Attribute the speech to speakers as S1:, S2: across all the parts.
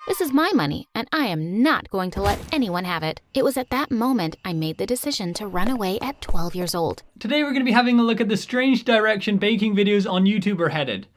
S1: This is my money, and I am not going to let anyone have it. It was at that moment I made the decision to run away at 12 years old.
S2: Today we're going to be having a look at the strange direction baking videos on YouTube are headed,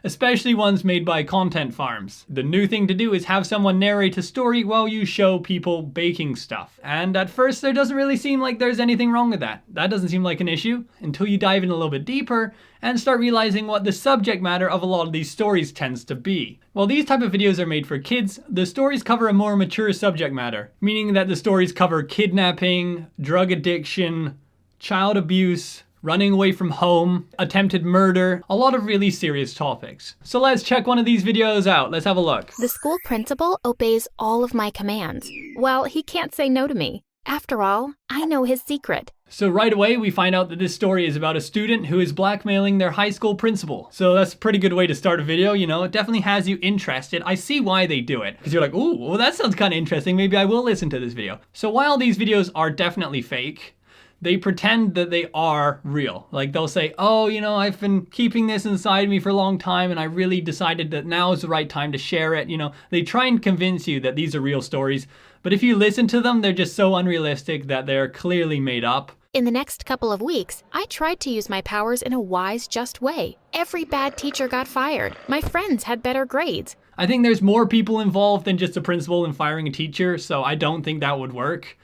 S2: especially ones made by content farms. The new thing to do is have someone narrate a story while you show people baking stuff. And at first there doesn't really seem like there's anything wrong with that. That doesn't seem like an issue until you dive in a little bit deeper and start realizing what the subject matter of a lot of these stories tends to be. While these type of videos are made for kids, the stories cover a more mature subject matter, meaning that the stories cover kidnapping, drug addiction, child abuse, running away from home, attempted murder, a lot of really serious topics. So let's check one of these videos out. Let's have a look.
S1: The school principal obeys all of my commands. Well, he can't say no to me. After all, I know his secret.
S2: So right away, we find out that this story is about a student who is blackmailing their high school principal. So that's a pretty good way to start a video, you know, it definitely has you interested. I see why they do it, because you're like, ooh, well, that sounds kind of interesting. Maybe I will listen to this video. So while these videos are definitely fake, they pretend that they are real. Like they'll say, oh, you know, I've been keeping this inside me for a long time and I really decided that now is the right time to share it. You know, they try and convince you that these are real stories. But if you listen to them, they're just so unrealistic that they're clearly made up.
S1: In the next couple of weeks, I tried to use my powers in a wise, just way. Every bad teacher got fired. My friends had better grades.
S2: I think there's more people involved than just a principal in firing a teacher, so I don't think that would work.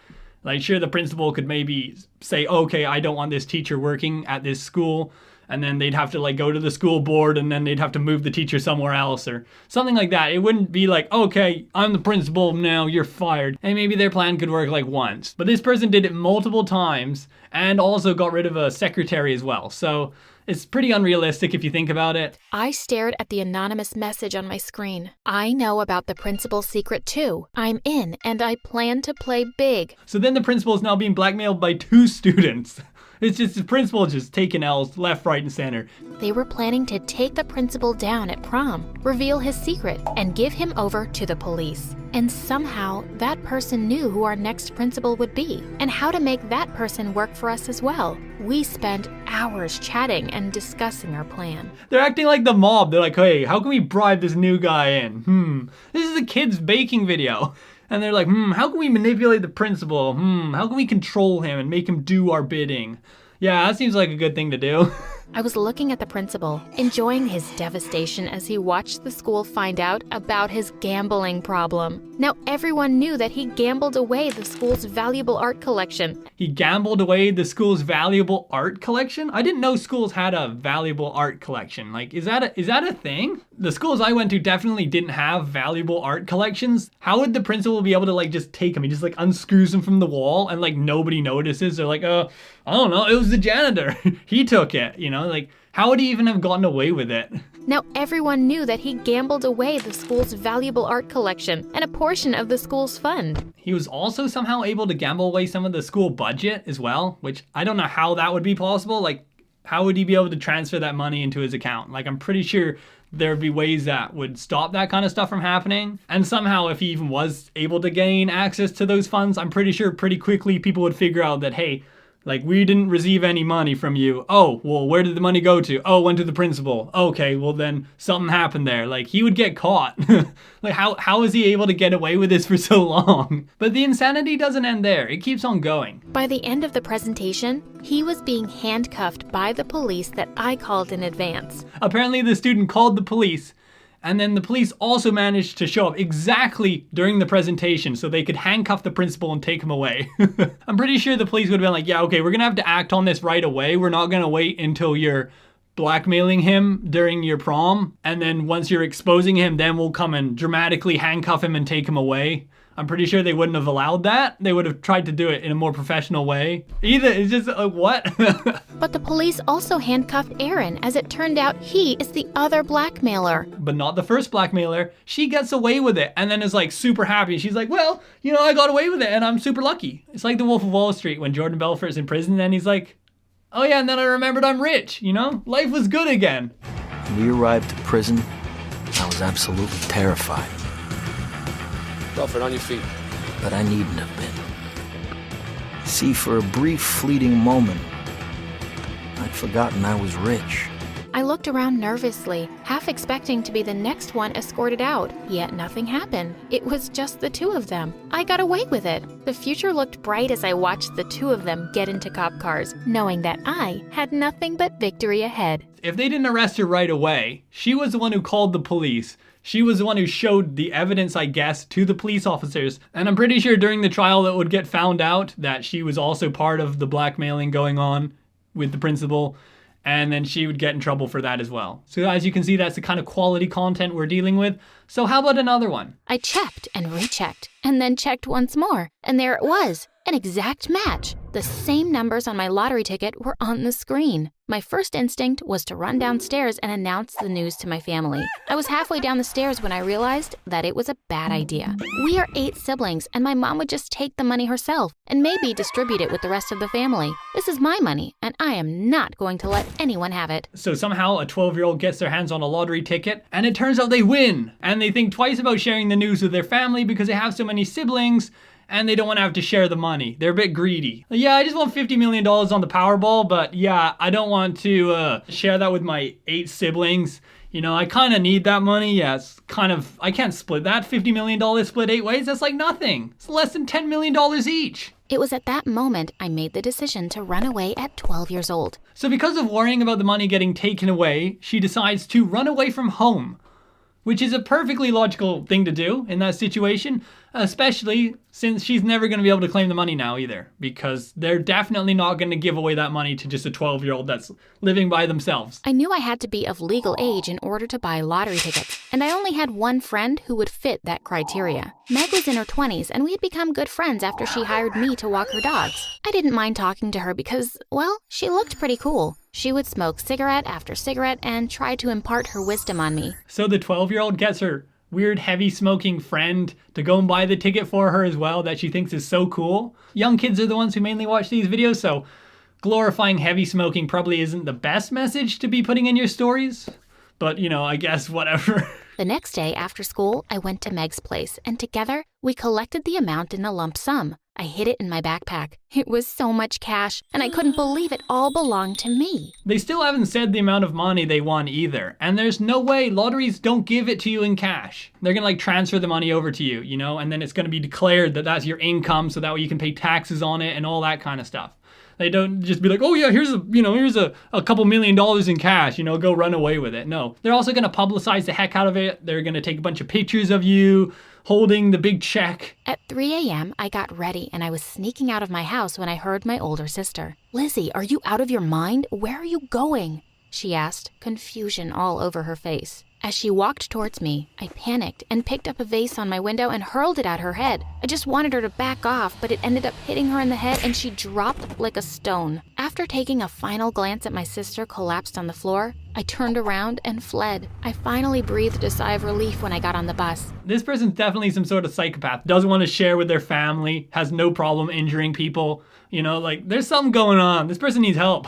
S2: Like, sure, the principal could maybe say, okay, I don't want this teacher working at this school. And then they'd have to like go to the school board and then they'd have to move the teacher somewhere else or something like that. It wouldn't be like, okay, I'm the principal now, you're fired. And maybe their plan could work like once. But this person did it multiple times and also got rid of a secretary as well. So it's pretty unrealistic if you think about it.
S1: I stared at the anonymous message on my screen. I know about the principal's secret too. I'm in and I plan to play big.
S2: So then the principal is now being blackmailed by 2 students. It's just the principal just taking L's left, right, and center.
S1: They were planning to take the principal down at prom, reveal his secret, and give him over to the police. And somehow, that person knew who our next principal would be, and how to make that person work for us as well. We spent hours chatting and discussing our plan.
S2: They're acting like the mob. They're like, hey, how can we bribe this new guy in? This is a kid's baking video. And they're like, how can we manipulate the principal? How can we control him and make him do our bidding? Yeah, that seems like a good thing to do.
S1: I was looking at the principal, enjoying his devastation as he watched the school find out about his gambling problem. Now everyone knew that he gambled away the school's valuable art collection.
S2: He gambled away the school's valuable art collection? I didn't know schools had a valuable art collection. Like, is that a thing? The schools I went to definitely didn't have valuable art collections. How would the principal be able to like just take them? He just like unscrews them from the wall and like nobody notices. They're like, I don't know, it was the janitor. He took it, you know? Like, how would he even have gotten away with it?
S1: Now everyone knew that he gambled away the school's valuable art collection and a portion of the school's fund.
S2: He was also somehow able to gamble away some of the school budget as well, which I don't know how that would be possible. Like, how would he be able to transfer that money into his account? Like, I'm pretty sure there'd be ways that would stop that kind of stuff from happening. And somehow, if he even was able to gain access to those funds, I'm pretty sure pretty quickly people would figure out that, hey, like, we didn't receive any money from you. Oh, well, where did the money go to? Oh, went to the principal. Okay, well then something happened there. Like, he would get caught. Like, how is he able to get away with this for so long? But the insanity doesn't end there. It keeps on going.
S1: By the end of the presentation, he was being handcuffed by the police that I called in advance.
S2: Apparently the student called the police, and then the police also managed to show up exactly during the presentation so they could handcuff the principal and take him away. I'm pretty sure the police would have been like, yeah, okay, we're gonna have to act on this right away. We're not gonna wait until you're blackmailing him during your prom. And then once you're exposing him, then we'll come and dramatically handcuff him and take him away. I'm pretty sure they wouldn't have allowed that. They would have tried to do it in a more professional way. It's just like, what?
S1: But the police also handcuffed Aaron, as it turned out he is the other blackmailer.
S2: But not the first blackmailer. She gets away with it and then is like super happy. She's like, well, you know, I got away with it and I'm super lucky. It's like the Wolf of Wall Street when Jordan Belfort's in prison and he's like, oh yeah, and then I remembered I'm rich, you know? Life was good again.
S3: When we arrived at prison, I was absolutely terrified.
S4: Belfort, on your feet.
S3: But I needn't have been. See, for a brief, fleeting moment, I'd forgotten I was rich.
S1: I looked around nervously, half expecting to be the next one escorted out, yet nothing happened. It was just the two of them. I got away with it. The future looked bright as I watched the two of them get into cop cars, knowing that I had nothing but victory ahead.
S2: If they didn't arrest her right away, she was the one who called the police. She was the one who showed the evidence, I guess, to the police officers. And I'm pretty sure during the trial it would get found out that she was also part of the blackmailing going on with the principal. And then she would get in trouble for that as well. So as you can see, that's the kind of quality content we're dealing with. So how about another one?
S1: I checked and rechecked, and then checked once more. And there it was, an exact match. The same numbers on my lottery ticket were on the screen. My first instinct was to run downstairs and announce the news to my family. I was halfway down the stairs when I realized that it was a bad idea. We are 8 siblings, and my mom would just take the money herself and maybe distribute it with the rest of the family. This is my money, and I am not going to let anyone have it.
S2: So somehow a 12-year-old gets their hands on a lottery ticket, and it turns out they win. And they think twice about sharing the news with their family because they have so many siblings, and they don't want to have to share the money. They're a bit greedy. Yeah, I just want $50 million on the Powerball, but yeah, I don't want to share that with my 8 siblings. You know, I kind of need that money. Yeah, it's kind of, I can't split that. $50 million split 8 ways, that's like nothing. It's less than $10 million each.
S1: It was at that moment I made the decision to run away at 12 years old.
S2: So because of worrying about the money getting taken away, she decides to run away from home, which is a perfectly logical thing to do in that situation, especially since she's never going to be able to claim the money now either, because they're definitely not going to give away that money to just a 12-year-old that's living by themselves.
S1: I knew I had to be of legal age in order to buy lottery tickets, and I only had one friend who would fit that criteria. Meg was in her 20s, and we had become good friends after she hired me to walk her dogs. I didn't mind talking to her because, well, she looked pretty cool. She would smoke cigarette after cigarette and try to impart her wisdom on me.
S2: So the 12-year-old gets her weird heavy smoking friend to go and buy the ticket for her as well that she thinks is so cool. Young kids are the ones who mainly watch these videos, so glorifying heavy smoking probably isn't the best message to be putting in your stories. But, you know, I guess whatever.
S1: The next day after school, I went to Meg's place, and together we collected the amount in a lump sum. I hid it in my backpack. It was so much cash, and I couldn't believe it all belonged to me.
S2: They still haven't said the amount of money they won either. And there's no way, lotteries don't give it to you in cash. They're gonna like transfer the money over to you, you know, and then it's gonna be declared that that's your income so that way you can pay taxes on it and all that kind of stuff. They don't just be like, oh yeah, here's a couple $1 million in cash, you know, go run away with it. No, they're also gonna publicize the heck out of it. They're gonna take a bunch of pictures of you holding the big check.
S1: At 3 a.m., I got ready and I was sneaking out of my house when I heard my older sister. Lizzie, are you out of your mind? Where are you going? She asked, confusion all over her face. As she walked towards me, I panicked and picked up a vase on my window and hurled it at her head. I just wanted her to back off, but it ended up hitting her in the head and she dropped like a stone. After taking a final glance at my sister collapsed on the floor, I turned around and fled. I finally breathed a sigh of relief when I got on the bus.
S2: This person's definitely some sort of psychopath. Doesn't want to share with their family, has no problem injuring people. You know, like, there's something going on. This person needs help.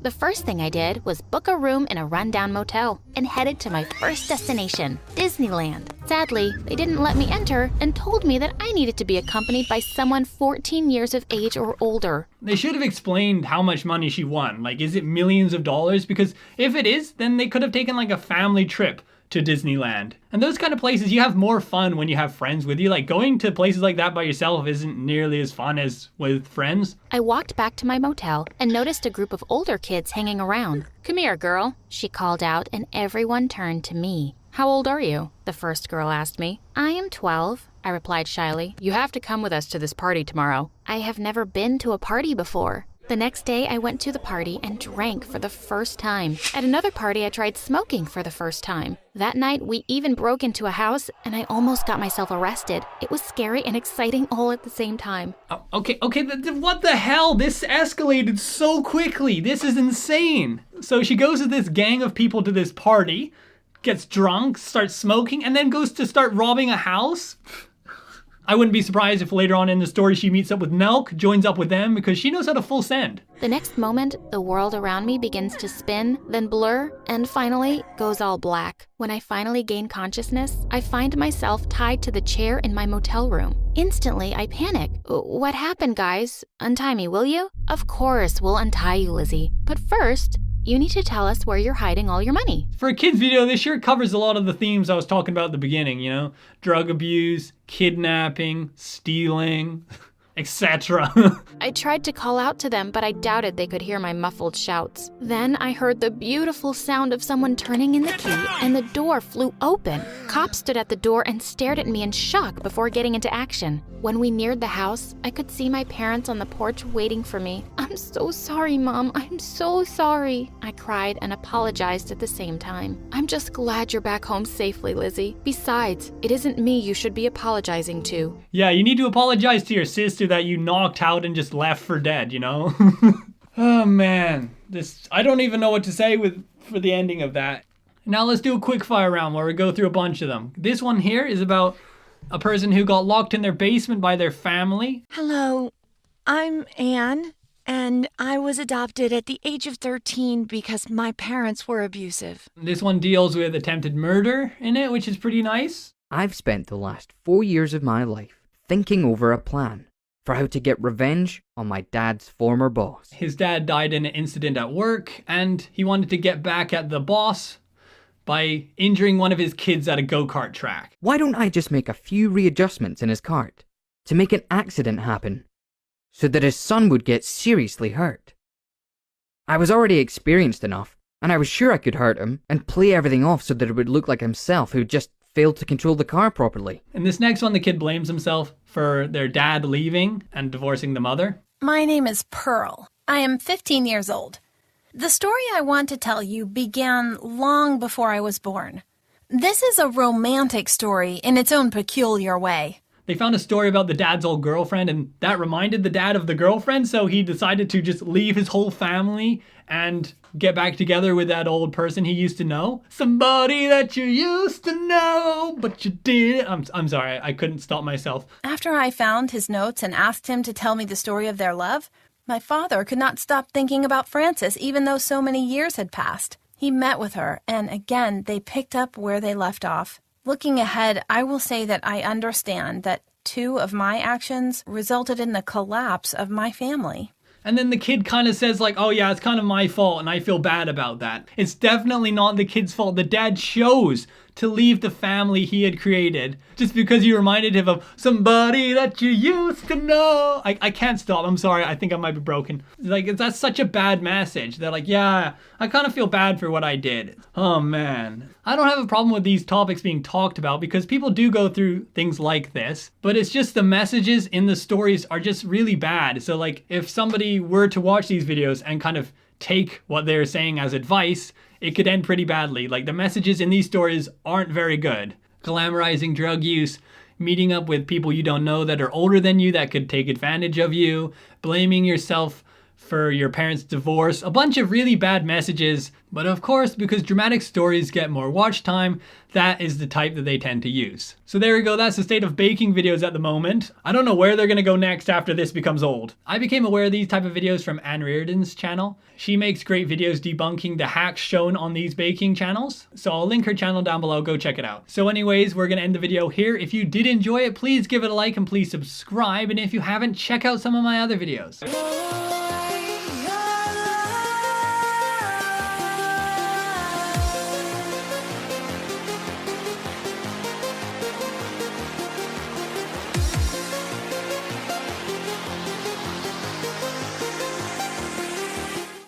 S1: The first thing I did was book a room in a rundown motel and headed to my first destination, Disneyland. Sadly, they didn't let me enter and told me that I needed to be accompanied by someone 14 years of age or older.
S2: They should have explained how much money she won. Like, is it millions of dollars? Because if it is, then they could have taken like a family trip to Disneyland. And those kind of places, you have more fun when you have friends with you. Like, going to places like that by yourself isn't nearly as fun as with friends.
S1: I walked back to my motel and noticed a group of older kids hanging around. Come here, girl, she called out, and everyone turned to me. How old are you? The first girl asked me. I am 12, I replied shyly. You have to come with us to this party tomorrow. I have never been to a party before. The next day, I went to the party and drank for the first time. At another party, I tried smoking for the first time. That night, we even broke into a house, and I almost got myself arrested. It was scary and exciting all at the same time.
S2: Okay, what the hell? This escalated so quickly. This is insane. So she goes with this gang of people to this party, gets drunk, starts smoking, and then goes to start robbing a house? I wouldn't be surprised if later on in the story she meets up with Nelk, joins up with them, because she knows how to full send.
S1: The next moment, the world around me begins to spin, then blur, and finally goes all black. When I finally gain consciousness, I find myself tied to the chair in my motel room. Instantly, I panic. What happened, guys? Untie me, will you? Of course, we'll untie you, Lizzie. But first, You need to tell us where you're hiding all your money.
S2: For a kid's video, this sure covers a lot of the themes I was talking about at the beginning, you know? Drug abuse, kidnapping, stealing, etc.
S1: I tried to call out to them, but I doubted they could hear my muffled shouts. Then I heard the beautiful sound of someone turning in the key, and the door flew open. Cops stood at the door and stared at me in shock before getting into action. When we neared the house, I could see my parents on the porch waiting for me. "I'm so sorry, Mom. I'm so sorry." I cried and apologized at the same time. "I'm just glad you're back home safely, Lizzie. Besides, it isn't me you should be apologizing to."
S2: Yeah, you need to apologize to your sister that you knocked out and just left for dead, you know? Oh man, I don't even know what to say for the ending of that. Now let's do a quick fire round where we go through a bunch of them. This one here is about a person who got locked in their basement by their family.
S5: Hello, I'm Anne, and I was adopted at the age of 13 because my parents were abusive.
S2: This one deals with attempted murder in it, which is pretty nice.
S6: I've spent the last 4 years of my life thinking over a plan for how to get revenge on my dad's former boss.
S2: His dad died in an incident at work, and he wanted to get back at the boss by injuring one of his kids at a go-kart track.
S6: Why don't I just make a few readjustments in his cart to make an accident happen so that his son would get seriously hurt? I was already experienced enough, and I was sure I could hurt him and play everything off so that it would look like himself who just failed to control the car properly.
S2: In this next one, the kid blames himself for their dad leaving and divorcing the mother.
S7: My name is Pearl. I am 15 years old. The story I want to tell you began long before I was born. This is a romantic story in its own peculiar way.
S2: They found a story about the dad's old girlfriend, and that reminded the dad of the girlfriend, so he decided to just leave his whole family and get back together with that old person he used to know. Somebody that you used to know, but you didn't. I'm sorry, I couldn't stop myself.
S7: After I found his notes and asked him to tell me the story of their love, my father could not stop thinking about Frances even though so many years had passed. He met with her, and again, they picked up where they left off. Looking ahead, I will say that I understand that 2 of my actions resulted in the collapse of my family.
S2: And then the kid kind of says like, oh yeah, it's kind of my fault and I feel bad about that. It's definitely not the kid's fault. The dad chose to leave the family he had created just because you reminded him of somebody that you used to know. I can't stop. I'm sorry. I think I might be broken. Like, that's such a bad message. They're like, yeah, I kind of feel bad for what I did. Oh man. I don't have a problem with these topics being talked about because people do go through things like this, but it's just the messages in the stories are just really bad. So like if somebody were to watch these videos and kind of take what they're saying as advice, it could end pretty badly. Like the messages in these stories aren't very good. Glamorizing drug use, meeting up with people you don't know that are older than you that could take advantage of you, blaming yourself for your parents' divorce, a bunch of really bad messages. But of course, because dramatic stories get more watch time, that is the type that they tend to use. So there we go, that's the state of baking videos at the moment. I don't know where they're gonna go next after this becomes old. I became aware of these type of videos from Anne Reardon's channel. She makes great videos debunking the hacks shown on these baking channels. So I'll link her channel down below, go check it out. So anyways, we're gonna end the video here. If you did enjoy it, please give it a like and please subscribe. And if you haven't, check out some of my other videos.